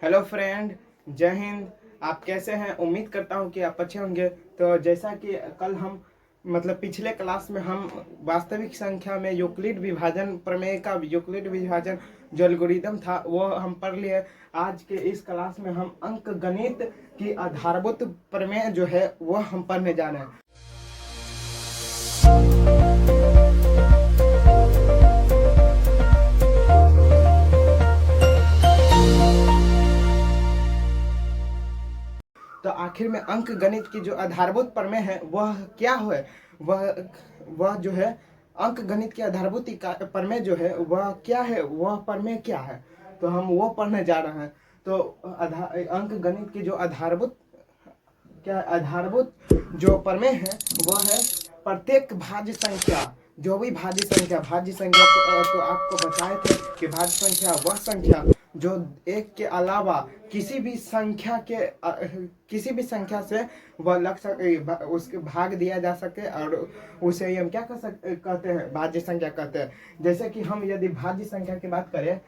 Hello friend, जय हिंद। आप कैसे हैं? उम्मीद करता हूं कि आप अच्छे होंगे। तो जैसा कि कल हम पिछले क्लास में हम वास्तविक संख्या में यूक्लिड विभाजन प्रमेय का यूक्लिड विभाजन जो एल्गोरिदम था वो हम पढ़ लिए। आज के इस क्लास में हम अंक गणित की आधारभूत प्रमेय जो है वो हम पढ़ने जा रहे हैं। तो आखिर में अंक गणित की जो आधारभूत प्रमेय है वह क्या है? वह जो है अंक गणित की आधारभूत प्रमेय जो है वह क्या है, वह प्रमेय क्या है, तो हम वो पढ़ने जा रहे हैं। तो अंक गणित की जो आधारभूत जो प्रमेय है वह है प्रत्येक भाज्य संख्या, जो भी भाज्य संख्या तो आपको बताए थे कि भाज्य संख्या वह संख्या जो एक के अलावा किसी भी संख्या से वह लग सके, उसके भाग दिया जा सके, और उसे हम क्या कहते हैं? भाज्य संख्या कहते हैं। जैसे कि हम यदि भाज्य संख्या की बात करें,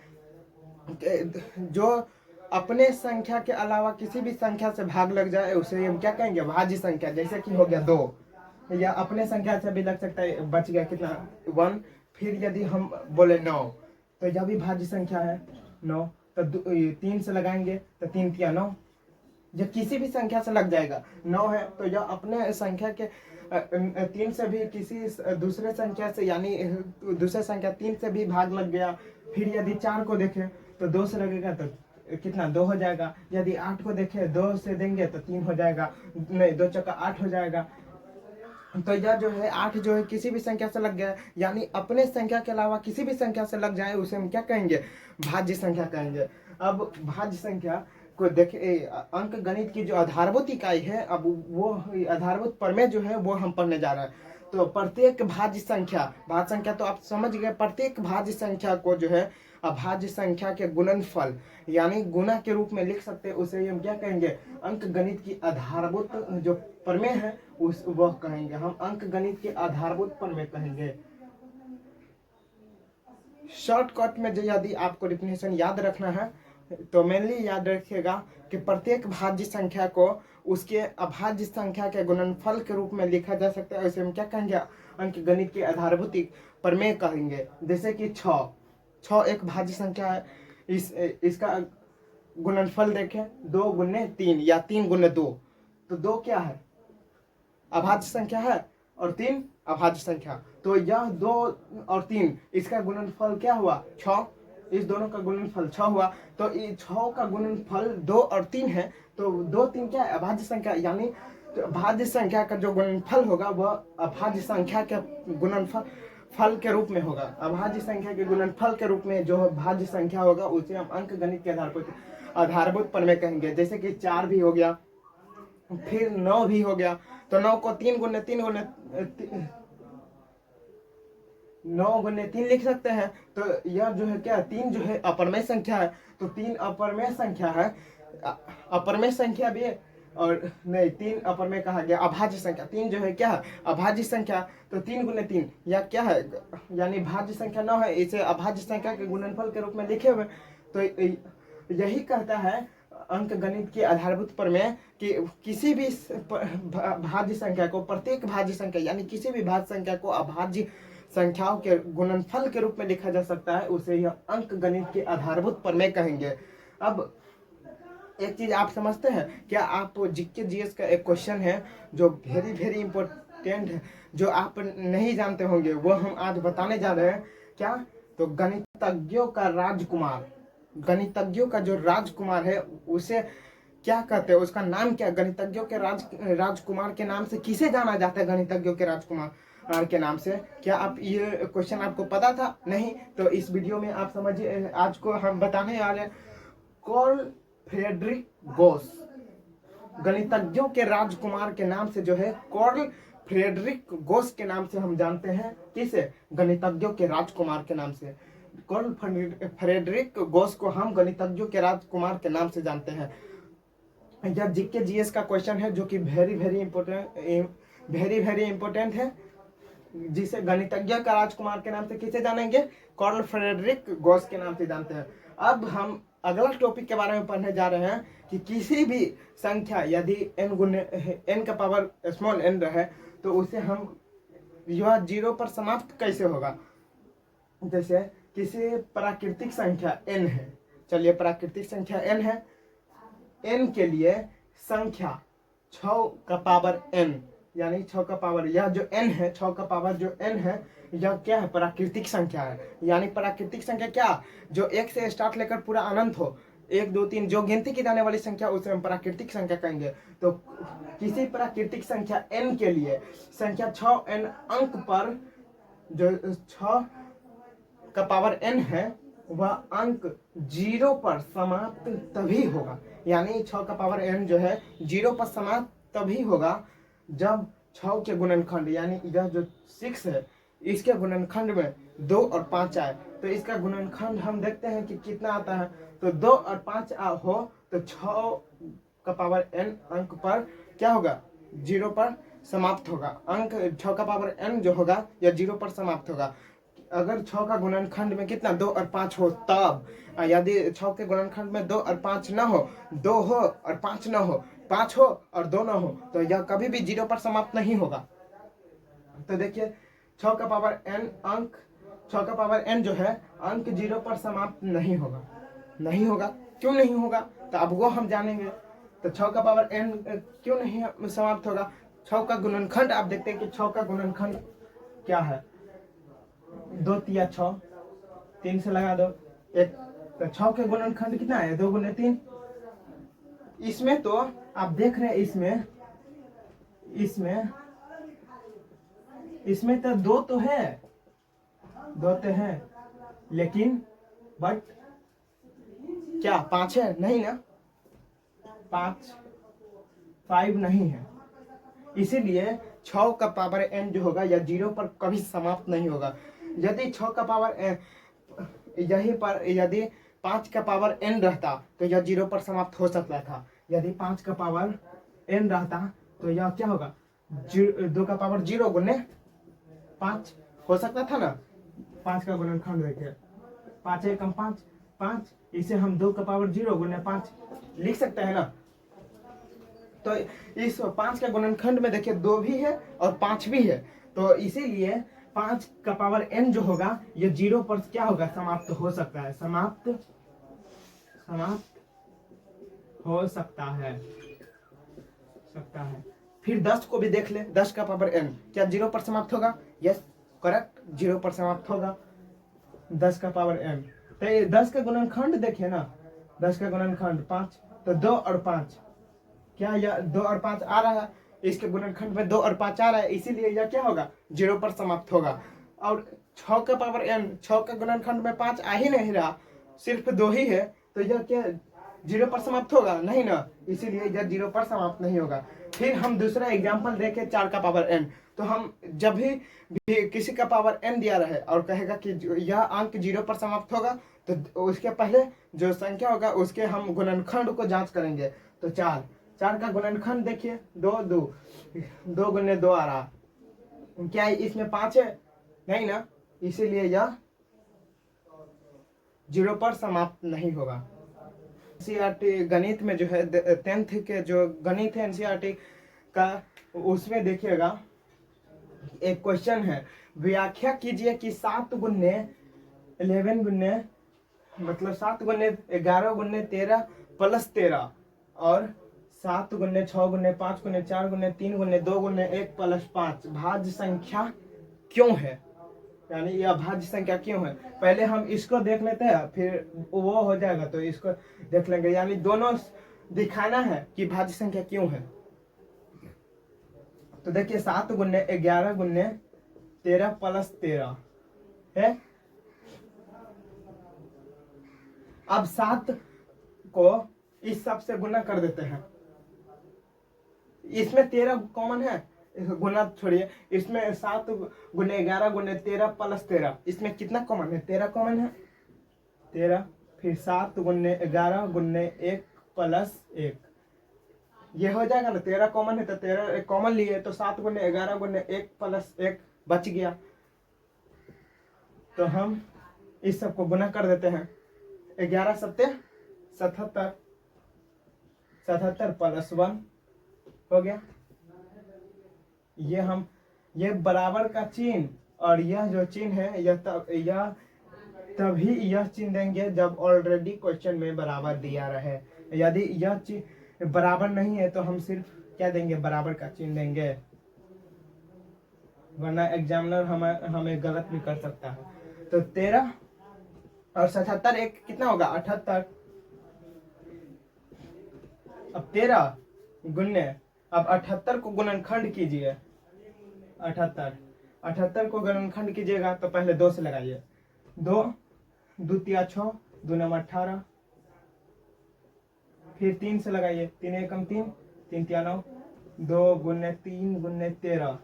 जो अपने संख्या के अलावा किसी भी संख्या से भाग लग जाए उसे हम क्या कहेंगे? भाज्य संख्या। जैसे कि हो गया 2, या अपने संख्या से भी लग सकता है, बच गया कितना? 1। फिर यदि हम बोले 9, तो यह भी भाज्य संख्या है 9। तो 3 से लगाएंगे तो 3 तिया 9, जो किसी भी संख्या से लग जाएगा। 9 है तो यह अपने संख्या के 3 से भी किसी दूसरे संख्या से, यानी दूसरे संख्या 3 से भी भाग लग गया। फिर यदि 4 को देखें तो 2 से लगेगा तो कितना? 2 हो जाएगा। यदि 8 को देखें 2 से देंगे तो 3 हो जाएगा, नहीं 2 चौका 8 हो जाएगा। तो यह जो है 8 जो है किसी भी संख्या से लग गया, यानी अपने संख्या के अलावा किसी भी संख्या से लग जाए उसे हम क्या कहेंगे? भाज्य संख्या कहेंगे। अब भाज्य संख्या को देखिए, अंक गणित की जो आधारभूत इकाई है, अब वो आधारभूत प्रमेय जो है वो हम पढ़ने जा रहे हैं। तो प्रत्येक भाज्य संख्या तो आप समझ गए। प्रत्येक भाज्य संख्या को जो है अभाज्य संख्या के गुणनफल यानी गुणा के रूप में लिख सकते हैं, उसे हम क्या कहेंगे? अंक गणित की आधारभूत जो प्रमेय है उस वह कहेंगे, हम अंक गणित के आधारभूत प्रमेय कहेंगे। शॉर्टकट में जो यदि आपको डिफिनेशन याद रखना है तो मेनली याद रखिएगा कि प्रत्येक भाज्य संख्या को उसके अभाज्य संख्या के गुणनफल के रूप में लिखा जा सकता है, उसे हम क्या कहेंगे? अंक गणित की आधारभूत प्रमेय कहेंगे। जैसे कि 6 एक भाज्य संख्या है। इसका गुणनफल देखें, 2 गुने 3 या 3 गुने 2, तो 2 क्या है? अभाज्य संख्या है, और 3 अभाज्य संख्या। तो यह 2 और 3 इसका गुणनफल क्या हुआ? 6। इस दोनों का गुणनफल 6 हुआ। तो 6 का गुणनफल 2 और 3 है, तो 2 3 क्या है? अभाज्य संख्या। यानी भाज्य संख्या का जो गुणनफल होगा वह अभाज्य संख्या के गुणनफल के रूप में होगा। अभाज्य संख्या के गुणनफल के रूप में जो भाज्य संख्या होगा उसे हम अंक गणित के आधारभूत प्रमेय कहेंगे। जैसे कि 4 भी हो गया, फिर 9 भी हो गया। तो 9 को 3 गुने 3 लिख सकते हैं। तो यह जो है क्या? 3 जो है अपरमेय संख्या है, तो 3 अपरमेय संख्या है। अपरमेय संख्या भी है, और नहीं 3 अपरमेय कहा गया। अभाज्य संख्या 3 जो है क्या है? अभाज्य संख्या। तो 3 गुने 3 या क्या है? यानी भाज्य संख्या 9 है, इसे अभाज्य संख्या के गुणनफल के रूप में लिखे हुए। तो यही कहता है अंक गणित की आधारभूत प्रमेय कि किसी भी भाज्य संख्या को, प्रत्येक भाज्य संख्या यानी किसी भी भाज्य संख्या को अभाज्य संख्याओं के गुणनफल के रूप में लिखा जा सकता है, उसे यह अंक गणित के आधारभूत प्रमेय कहेंगे। अब एक चीज आप समझते हैं क्या? आप जीके जीएस का एक क्वेश्चन है जो वेरी वेरी इंपॉर्टेंट है, जो आप नहीं जानते होंगे, वो हम आज बताने जा रहे हैं। क्या? तो गणितज्ञों का जो राजकुमार है उसे क्या कहते हैं? उसका नाम क्या? गणितज्ञों के राजकुमार के नाम से किसे जाना जाता है? गणितज्ञों के राजकुमार के नाम से। क्या आप ये क्वेश्चन आपको पता था? नहीं? तो इस वीडियो में आप समझिए, आज को हम बताने वाले हैं कार्ल फ्रेडरिक गोस। गणितज्ञों के राजकुमार के नाम से जो है कार्ल फ्रेडरिक गोस के नाम से हम जानते हैं। किसे? गणितज्ञों के राजकुमार के नाम से। कार्ल फ्रेडरिक गोस को हम गणितज्ञों के राजकुमार के नाम से जानते हैं। यह जीके जीएस का क्वेश्चन है जो कि वेरी वेरी इंपॉर्टेंट है, जिसे गणितज्ञ का राजकुमार के नाम से किसे जानेंगे? कार्ल फ्रेडरिक गोस के नाम से जानते हैं। अब हम अगला टॉपिक के बारे में पढ़ने जा रहे हैं कि किसी भी संख्या यदि n गुने n का पावर स्मॉल n रहे तो उसे हम यह 0 पर समाप्त कैसे होगा। जैसे किसी प्राकृतिक संख्या n है, चलिए प्राकृतिक संख्या n है, n के लिए संख्या 6 का पावर n यानी 6 का पावर, यह जो n है 6 का पावर जो n है यह क्या है, प्राकृतिक संख्या है। यानी प्राकृतिक संख्या क्या, जो 1 से स्टार्ट लेकर पूरा अनंत हो, 1 2 3 जो गिनती की जाने वाली संख्या उसे हम प्राकृतिक संख्या कहेंगे। तो किसी प्राकृतिक संख्या n के लिए संख्या 6n अंक पर जो 6 का पावर n है वह अंक 0 पर समाप्त तभी होगा। यानी 6 का पावर n जो है 0 पर समाप्त तभी होगा जब 6 के गुणनखंड यानी यह जो 6 है इसके गुणनखंड में 2 और 5 आए। तो इसका गुणनखंड हम देखते हैं कि कितना आता है, तो 2 और 5 हो तो 6 का पावर n अंक पर क्या होगा, 0 पर समाप्त होगा। अंक 6 का पावर n जो होगा यह 0 पर समाप्त होगा। अगर 6 का गुणनखंड में कितना 2 और 5 हो तब, यदि 6 के गुणनखंड में 2 और 5 ना हो, 2 हो और 5 ना हो, 5 हो और 2 ना हो, तो यह कभी भी 0 पर समाप्त नहीं होगा। तो देखिए 6 का पावर n अंक 6 का पावर n जो है अंक 0 पर समाप्त नहीं होगा। नहीं होगा, क्यों नहीं होगा, तो अब वो हम जानेंगे। तो 6 का पावर n क्यों नहीं समाप्त होगा। 6 का गुणनखंड आप देखते हैं कि 6 का गुणनखंड क्या है, 2 तिया 6, 3 से लगा दो 1, तो 6 के गुणनखंड कितना है, 2 गुने 3। इसमें तो आप देख रहे हैं इसमें तो 2 तो है, 2 तो है, लेकिन बट क्या 5 है, नहीं ना, 5 नहीं है। इसीलिए 6 का पावर n जो होगा यह 0 पर कभी समाप्त नहीं होगा। यदि 6 का पावर n यहीं पर यदि 5 का पावर n रहता तो यह 0 पर समाप्त हो सकता था। यदि 5 का पावर n रहता तो यह क्या होगा, 2 का पावर 0 गुने 5 हो सकता था ना। 5 का गुणनखंड देखिए, 5 एकम 5, 5, इसे हम 2 का पावर 0 गुने 5 लिख सकते हैं ना। तो इस 5 का गुणनखंड में देखिए 2 भी है और 5 भी है, तो इसीलिए 5 का पावर n जो होगा ये 0 पर क्या होगा, समाप्त हो सकता है, समाप्त हो सकता है। फिर 10 को भी देख ले, 10 का पावर n क्या 0 पर समाप्त होगा, यस करेक्ट, 0 पर समाप्त होगा 10 का पावर n। तो ये 10 का गुणनखंड देखिए ना, 10 का गुणनखंड 5, तो 2 और 5 क्या, यह 2 और 5 आ रहा है, इसके गुणनखंड में 2 और 5 आ रहा है, इसीलिए यह क्या होगा, 0 पर समाप्त होगा। और 6 का पावर n, 6 का गुणनखंड में 5 आ ही नहीं रहा, सिर्फ 2 ही है, तो यह क्या 0 पर समाप्त होगा, नहीं ना, इसीलिए यह 0 पर समाप्त नहीं होगा। फिर हम दूसरा एग्जाम्पल देखें 4 का पावर n। तो हम जब भी किसी का पावर n दिया रहे और कहेगा कि यह अंक 0 पर समाप्त होगा, तो उसके पहले जो संख्या होगा उसके हम गुणनखंड को जांच करेंगे। तो 4 का गुणनखंड देखिए, 2 गुने 2 आ रहा, क्या इसमें 5 है, नहीं ना, इसीलिए यह 0 पर समाप्त नहीं होगा। एनसीईआरटी गणित में जो है 10th के जो गणित है एनसीईआरटी का, उसमें देखिएगा एक क्वेश्चन है, व्याख्या कीजिए कि 7 गुने 11 गुने मतलब 7 गुने 11 गुने 13 प्लस 13 और 7 गुने 6 गुने 5 गुने 4 गुने 3 गुने 2 गुने 1 प्लस 5 भाज्य संख्या क्यों है, यानी यह भाज्य संख्या क्यों है। पहले हम इसको देख लेते हैं, फिर वो हो जाएगा तो इसको देख लेंगे, यानी दोनों दिखाना है कि भाज्य संख्या क्यों है। तो देखिए 7 गुने 11 गुने 13 प्लस 13 है। अब 7 को इस सब से गुना कर देते हैं, इसमें 13 कॉमन है, गुना छोड़िए, इसमें 7 गुने 11 गुने 13 प्लस 13, इसमें कितना कॉमन है, 13 कॉमन है, 13, फिर 7 गुने 11 गुने 1 प्लस 1, ये हो जाएगा ना, 13 कॉमन है तो 13 कॉमन लिए, तो 7 गुने 11 गुने 1 प्लस 1 बच गया। तो हम इस सब को गुना कर देते हैं, 11 सत्ते 77 77 प्लस 1 हो गया। ये बराबर का चिन्ह और यह जो चिन्ह है यह तभी यह चिन्ह देंगे जब ऑलरेडी क्वेश्चन में बराबर दिया रहे। यदि यह चिन्ह बराबर नहीं है तो हम सिर्फ क्या देंगे, बराबर का चिन्ह देंगे, वरना एग्जामिनर हमें गलत भी कर सकता है। तो 13 और 77 एक कितना होगा, 78। अब 13 गुन्ने, अब 78 को गुणनखंड कीजिए। 78 को गुणनखंड कीजिएगा तो पहले 2 से लगाइए। 2 2 तिया 6, 2 नम 18, फिर 3 से लगाइए। 3 एकम 3, 3 तिया 9, 2 गुने 3 गुने 13।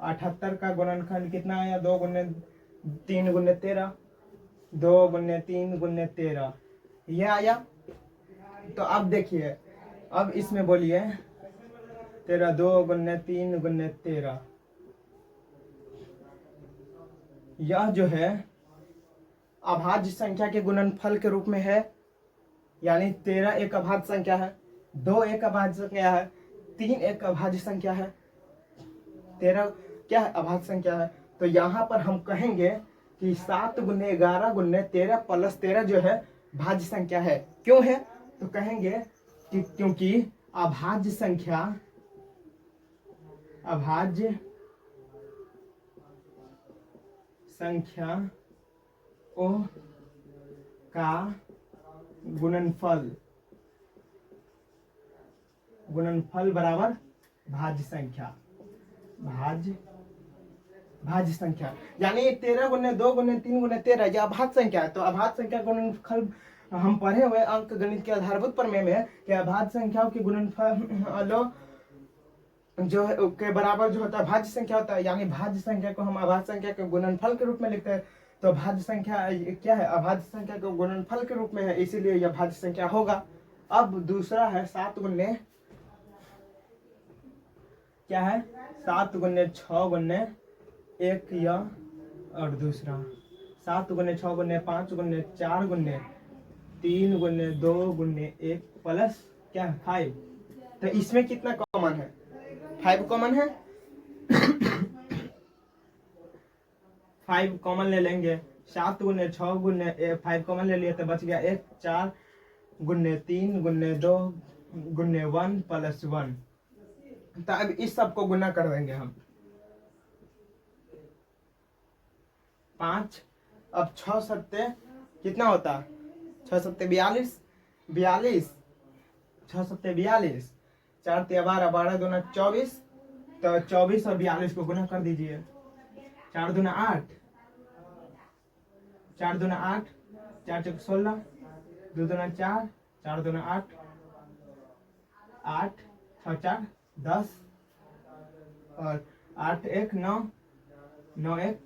78 का गुणनखंड कितना आया, 2 गुने 3 गुने 13, 2 गुने 3 गुने 13, ये आया। तो अब देखिए, अब इसमें बोलिए 13, 2 गुने 3 गुने 13, यह जो है अभाज्य संख्या के गुणनफल के रूप में है। यानी 13 एक अभाज्य संख्या है, 2 एक अभाज्य संख्या है, 3 एक अभाज्य संख्या है, 13 क्या है, अभाज्य संख्या है। तो यहाँ पर हम कहेंगे कि 7 गुने 11 गुने 13 प्लस 13 जो है भाज्य संख्या है। क्यों है, तो कहेंगे कि क्योंकि अभाज्य संख्या ओ का गुणनफल बराबर भाज्य संख्या, भाज्य संख्या। यानी 13 गुने 2 गुने 3 गुने 13 यह अभाज्य संख्या है। तो अभाज्य संख्या गुणनफल हम पढ़े हुए अंक गणित के आधारभूत प्रमेय में कि अभाज्य संख्याओं के गुणनफल जो है के बराबर जो होता है भाज्य संख्या होता है। यानी भाज्य संख्या को हम अभाज्य संख्या के गुणनफल के रूप में लिखते हैं। तो भाज्य संख्या क्या है, अभाज्य संख्या के गुणनफल के रूप में है, इसीलिए यह भाज्य संख्या होगा। अब दूसरा है 7 गुने क्या है, 7 गुने 6 गुने 1 या, और दूसरा 7 गुने 6 गुने 5 गुने 4 गुने 3 गुने 2 गुने 1 प्लस क्या है 5। तो इसमें कितना कॉमन है, 5 कॉमन है। 5 कॉमन ले लेंगे। 7 गुने 6 गुने 5 कॉमन ले लिए तो बच गया 1, 4 गुने 3 गुने 2 गुने 1 प्लस 1। तो अब इस सब को गुना कर देंगे हम। 5, अब 6 सत्ते कितना होता, 6 सत्ते 42, 6 सत्ते 42, 4 तिया 12, 12 दूना 24। तो 24 और 42 को गुना कर दीजिए। 4 दूना 8, 4 दूना 8, 4 चौक 16, 2 दूना 4, 4 दूना 8, 8 6 4 10, और 8 1 9, 9 1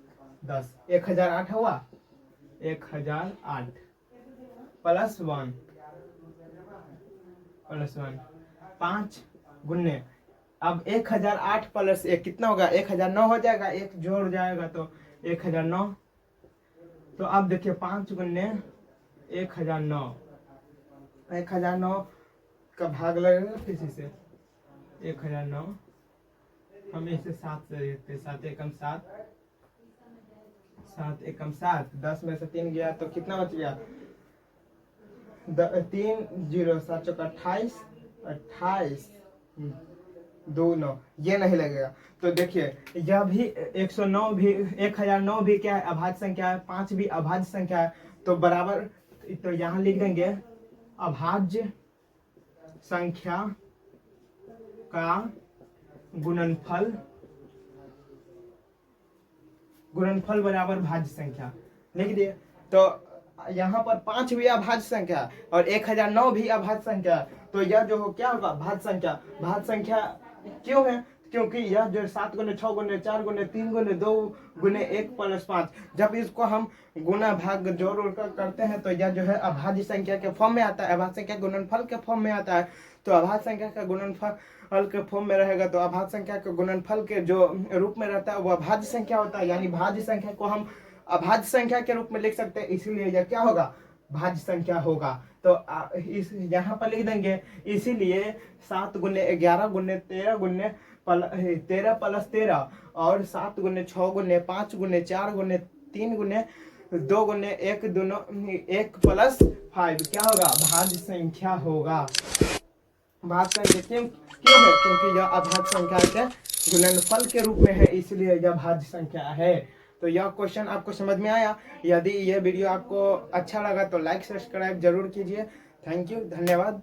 10, 1008 हुआ। 1008 प्लस 1 5 गुने, अब 1008 प्लस 1 कितना होगा, 1009 हो जाएगा। 1 जोड़ जाएगा तो 1009। तो अब देखिए 5 गुने 1009, 1009 का भाग लगेगा किसी से, 1009 हम इसे 7 से देखते हैं। 7 एकम 7, 7 एकम 7, 10 में से 3 गया तो कितना बच गया, 3 0 7 चौक 28, 28 2 9, ये नहीं लगेगा। तो देखिए यह भी 109 भी 1009 भी क्या है, अभाज्य संख्या है। 5 भी अभाज्य संख्या है। तो बराबर, तो यहाँ लिख देंगे अभाज्य संख्या का गुणनफल बराबर भाज्य संख्या लिख दिए। तो यहाँ पर 5 भी अभाज्य संख्या और 1009 भी अभाज्य संख्या। तो यह जो हो क्या होगा, भाज्य संख्या। भाज्य संख्या क्यों है, क्योंकि यह जो 7 गुने 6 गुने 4 गुने 3 गुने 2 गुने 1 प्लस 5, जब इसको हम गुना भाग जोड़ उड़ कर करते हैं तो यह जो है अभाज्य संख्या के फॉर्म में आता है, अभाज्य संख्या गुणनफल के फॉर्म में आता है। तो अभाज्य संख्या का गुणनफल के फॉर्म में रहेगा तो अभाज्य संख्या के गुणनफल के जो रूप में रहता है वो अभाज्य संख्या होता है। यानी भाज्य संख्या को हम अभाज्य संख्या के रूप में लिख सकते हैं, इसीलिए यह क्या होगा, भाज्य संख्या होगा। तो तो इस यहाँ पर लिख देंगे। इसीलिए 7 गुने 11 गुने 13 गुने 13 प्लस 13 और 7 गुने 6 गुने 5 गुने 4 गुने 3 गुने 2 गुने 1 दोनों 1 प्लस 5 क्या होगा? भाज्य संख्या होगा। बात करेंगे क्यों है? क्योंकि यह अभाज्य संख्या के गुणनफल के रूप में है, इसलिए यह भाज्य संख्या है। तो यह क्वेश्चन आपको समझ में आया? यदि यह वीडियो आपको अच्छा लगा तो लाइक सब्सक्राइब जरूर कीजिए। थैंक यू, धन्यवाद।